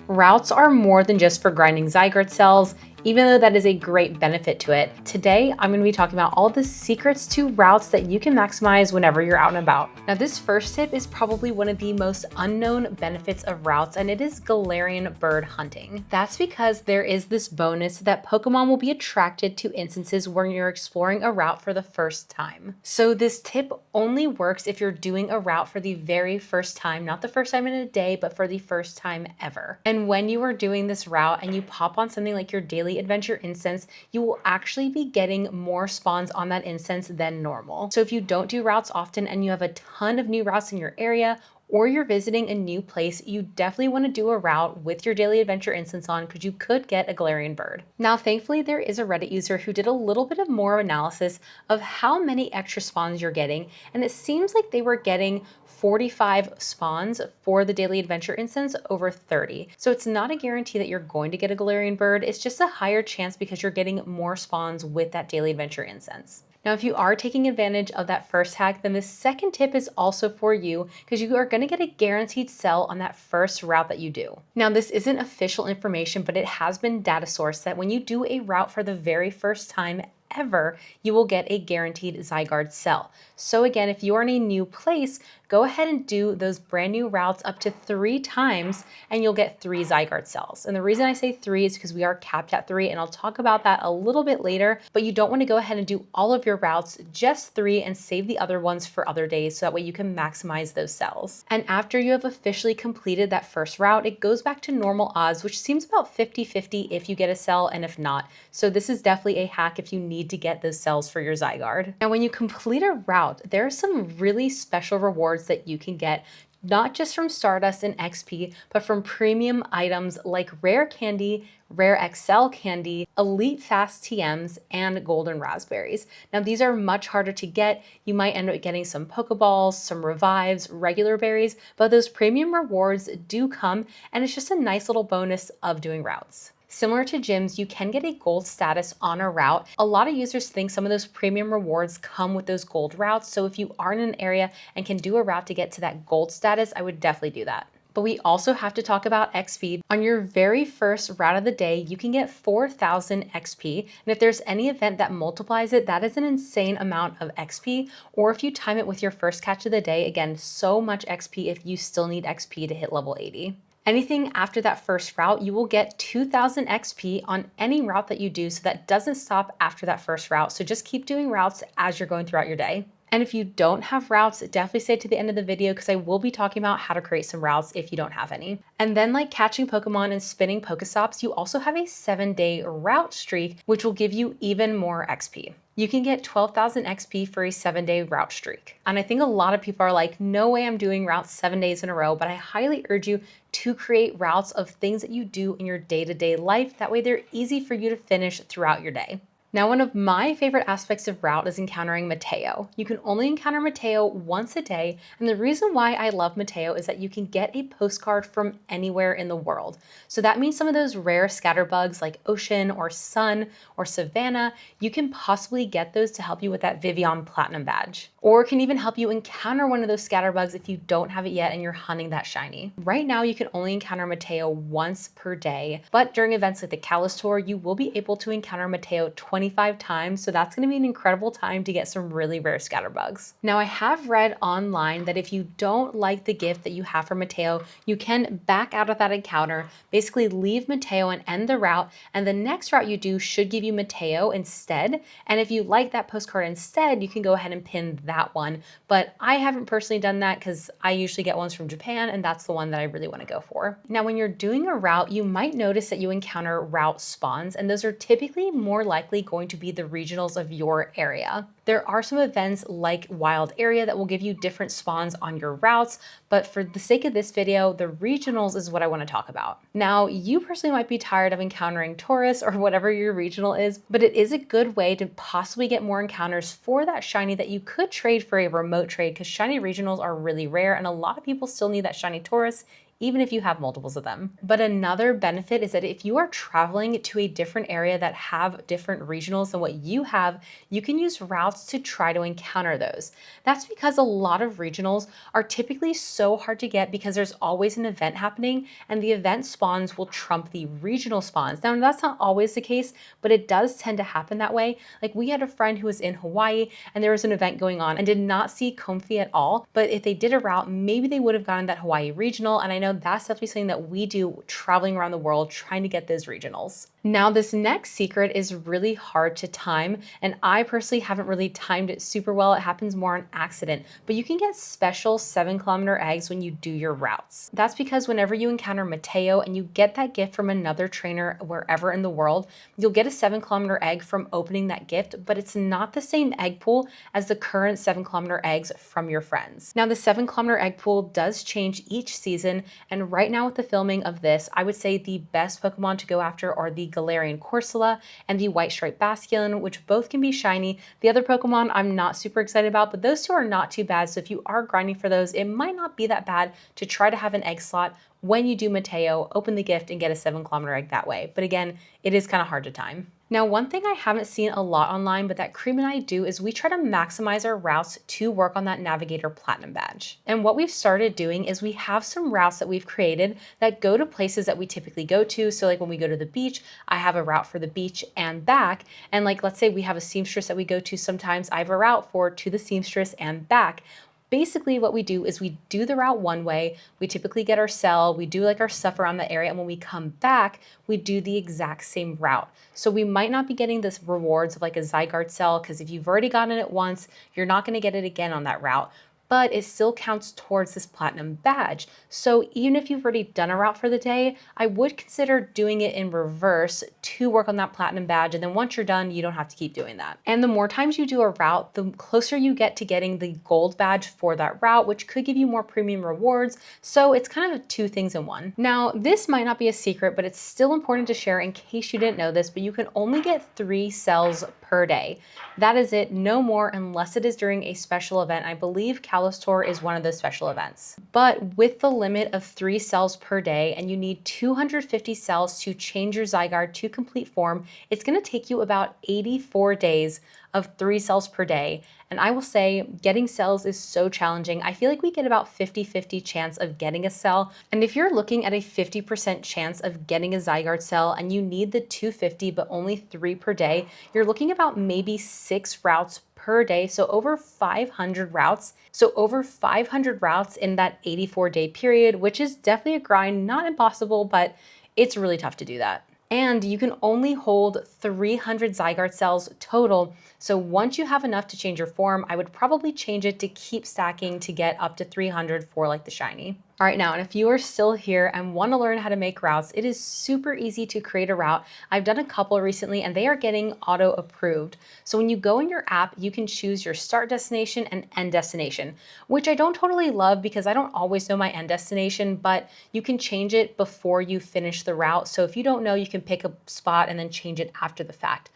Routes are more than just for grinding Zygarde cells, even though that is a great benefit to it. Today, I'm going to be talking about all the secrets to routes that you can maximize whenever you're out and about. Now, this first tip is probably one of the most unknown benefits of routes, and it is Galarian Bird hunting. That's because there is this bonus that Pokemon will be attracted to instances where you're exploring a route for the first time. So this tip only works if you're doing a route for the very first time, not the first time in a day, but for the first time ever. And when you are doing this route and you pop on something like your Daily Adventure Incense, you will actually be getting more spawns on that incense than normal. So if you don't do routes often and you have a ton of new routes in your area, or you're visiting a new place, you definitely want to do a route with your Daily Adventure Incense on because you could get a Galarian Bird. Now, thankfully, there is a Reddit user who did a little bit of more analysis of how many extra spawns you're getting, and it seems like they were getting 45 spawns for the Daily Adventure Incense over 30. So it's not a guarantee that you're going to get a Galarian Bird, it's just a higher chance because you're getting more spawns with that Daily Adventure Incense. Now, if you are taking advantage of that first hack, then the second tip is also for you because you are going to get a guaranteed cell on that first route that you do. Now, this isn't official information, but it has been data sourced that when you do a route for the very first time ever, you will get a guaranteed Zygarde Cell. So again, if you are in a new place, go ahead and do those brand new routes up to 3 times and you'll get 3 Zygarde Cells. And the reason I say 3 is because we are capped at 3, and I'll talk about that a little bit later, but you don't want to go ahead and do all of your routes, just 3, and save the other ones for other days so that way you can maximize those cells. And after you have officially completed that first route, it goes back to normal odds, which seems about 50-50 if you get a cell and if not. So this is definitely a hack if you need to get those cells for your Zygarde. Now, when you complete a route, there are some really special rewards that you can get, not just from Stardust and XP, but from premium items like rare candy, rare XL candy, elite fast TMs, and golden raspberries. Now, these are much harder to get. You might end up getting some Pokeballs, some revives, regular berries, but those premium rewards do come, and it's just a nice little bonus of doing routes. Similar to gyms, you can get a gold status on a route. A lot of users think some of those premium rewards come with those gold routes. So if you are in an area and can do a route to get to that gold status, I would definitely do that. But we also have to talk about XP. On your very first route of the day, you can get 4,000 XP. And if there's any event that multiplies it, that is an insane amount of XP. Or if you time it with your first catch of the day, again, so much XP if you still need XP to hit level 80. Anything after that first route, you will get 2,000 XP on any route that you do, so that doesn't stop after that first route. So just keep doing routes as you're going throughout your day. And if you don't have routes, definitely stay to the end of the video because I will be talking about how to create some routes if you don't have any. And then, like catching Pokemon and spinning Pokestops, you also have a 7-day route streak, which will give you even more XP. You can get 12,000 XP for a 7-day route streak. And I think a lot of people are like, no way I'm doing routes 7 days in a row, but I highly urge you to create routes of things that you do in your day-to-day life. That way they're easy for you to finish throughout your day. Now, one of my favorite aspects of route is encountering Mateo. You can only encounter Mateo once a day, and the reason why I love Mateo is that you can get a postcard from anywhere in the world. So that means some of those rare scatterbugs like Ocean or Sun or Savannah, you can possibly get those to help you with that Vivian Platinum badge. Or can even help you encounter one of those scatterbugs if you don't have it yet and you're hunting that shiny. Right now, you can only encounter Mateo once per day, but during events like the Kalos Tour, you will be able to encounter Mateo 25 times, so that's going to be an incredible time to get some really rare scatterbugs. Now, I have read online that if you don't like the gift that you have for Mateo, you can back out of that encounter, basically leave Mateo and end the route, and the next route you do should give you Mateo instead. And if you like that postcard instead, you can go ahead and pin that one. But I haven't personally done that because I usually get ones from Japan, and that's the one that I really want to go for. Now, when you're doing a route, you might notice that you encounter route spawns, and those are typically more likely going to be the regionals of your area. There are some events like Wild Area that will give you different spawns on your routes, but for the sake of this video, the regionals is what I want to talk about. Now, you personally might be tired of encountering tourists or whatever your regional is, but it is a good way to possibly get more encounters for that shiny that you could trade for a remote trade, because shiny regionals are really rare and a lot of people still need that shiny Taurus even if you have multiples of them. But another benefit is that if you are traveling to a different area that have different regionals than what you have, you can use routes to try to encounter those. That's because a lot of regionals are typically so hard to get because there's always an event happening and the event spawns will trump the regional spawns. Now, that's not always the case, but it does tend to happen that way. Like we had a friend who was in Hawaii and there was an event going on and did not see Comfy at all. But if they did a route, maybe they would have gotten that Hawaii regional. And I know that's definitely something that we do traveling around the world trying to get those regionals. Now, this next secret is really hard to time, and I personally haven't really timed it super well. It happens more on accident, but you can get special 7-kilometer eggs when you do your routes. That's because whenever you encounter Mateo and you get that gift from another trainer wherever in the world, you'll get a 7-kilometer egg from opening that gift, but it's not the same egg pool as the current 7-kilometer eggs from your friends. Now, the 7-kilometer egg pool does change each season, and right now with the filming of this, I would say the best Pokemon to go after are the Galarian Corsola and the White Stripe Basculin, which both can be shiny. The other Pokemon I'm not super excited about, but those two are not too bad. So if you are grinding for those, it might not be that bad to try to have an egg slot when you do Mateo, open the gift and get a 7-kilometer egg that way. But again, it is kind of hard to time. Now, one thing I haven't seen a lot online, but that Cream and I do is we try to maximize our routes to work on that Navigator Platinum badge. And what we've started doing is we have some routes that we've created that go to places that we typically go to. So like when we go to the beach, I have a route for the beach and back. And like, let's say we have a seamstress that we go to sometimes, I have a route for to the seamstress and back. Basically what we do is we do the route one way, we typically get our cell, we do like our stuff around the area, and when we come back, we do the exact same route. So we might not be getting this rewards of like a Zygarde Cell, because if you've already gotten it once, you're not going to get it again on that route, but it still counts towards this platinum badge. So even if you've already done a route for the day, I would consider doing it in reverse to work on that platinum badge. And then once you're done, you don't have to keep doing that. And the more times you do a route, the closer you get to getting the gold badge for that route, which could give you more premium rewards. So it's kind of two things in one. Now, this might not be a secret, but it's still important to share in case you didn't know this, but you can only get 3 cells per day. That is it, no more, unless it is during a special event. I believe Tour is one of those special events. But with the limit of 3 cells per day and you need 250 cells to change your Zygarde to complete form, it's going to take you about 84 days of 3 cells per day. And I will say getting cells is so challenging. I feel like we get about 50-50 chance of getting a cell. And if you're looking at a 50% chance of getting a Zygarde cell and you need the 250 but only 3 per day, you're looking about maybe 6 routes per day. So over 500 routes. So over 500 routes in that 84-day period, which is definitely a grind, not impossible, but it's really tough to do that. And you can only hold 300 Zygarde cells total. So once you have enough to change your form, I would probably change it to keep stacking to get up to 300 for like the shiny. All right, now, and if you are still here and want to learn how to make routes, it is super easy to create a route. I've done a couple recently and they are getting auto approved. So when you go in your app, you can choose your start destination and end destination, which I don't totally love because I don't always know my end destination, but you can change it before you finish the route. So if you don't know, you can pick a spot and then change it after the fact.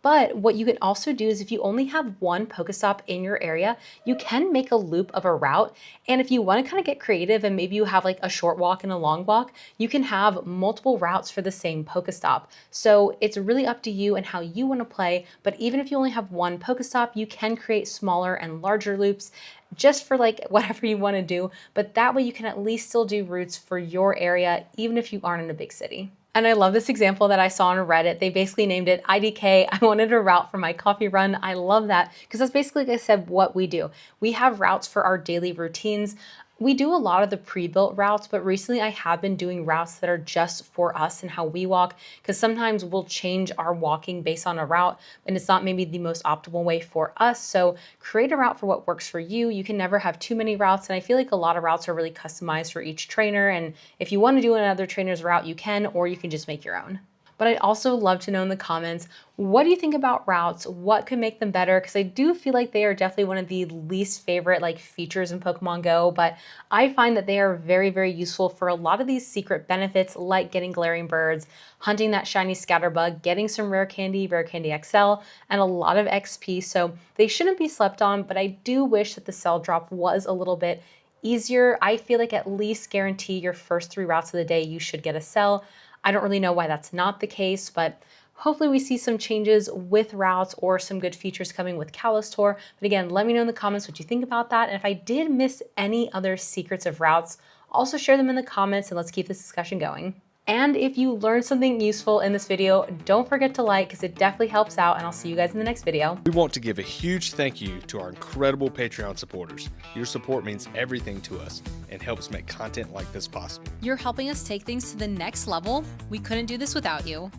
But what you can also do is if you only have one Pokestop in your area, you can make a loop of a route. And if you want to kind of get creative and maybe you have like a short walk and a long walk, you can have multiple routes for the same Pokestop. So it's really up to you and how you want to play. But even if you only have one Pokestop, you can create smaller and larger loops just for like whatever you want to do. But that way you can at least still do routes for your area, even if you aren't in a big city. And I love this example that I saw on Reddit. They basically named it IDK. I wanted a route for my coffee run. I love that because that's basically, like I said, what we do. We have routes for our daily routines. We do a lot of the pre-built routes, but recently I have been doing routes that are just for us and how we walk, because sometimes we'll change our walking based on a route and it's not maybe the most optimal way for us. So create a route for what works for you. You can never have too many routes. And I feel like a lot of routes are really customized for each trainer. And if you want to do another trainer's route, you can, or you can just make your own. But I'd also love to know in the comments, what do you think about routes? What could make them better? Because I do feel like they are definitely one of the least favorite like features in Pokemon Go, but I find that they are very, very useful for a lot of these secret benefits like getting Galarian Birds, hunting that shiny Scatterbug, getting some rare candy XL, and a lot of XP. So they shouldn't be slept on, but I do wish that the cell drop was a little bit easier. I feel like at least guarantee your first 3 routes of the day you should get a cell. I don't really know why that's not the case, but hopefully we see some changes with routes or some good features coming with Callistor. But again, let me know in the comments what you think about that. And if I did miss any other secrets of routes, also share them in the comments and let's keep this discussion going. And if you learned something useful in this video, don't forget to like because it definitely helps out, and I'll see you guys in the next video. We want to give a huge thank you to our incredible Patreon supporters. Your support means everything to us and helps make content like this possible. You're helping us take things to the next level. We couldn't do this without you.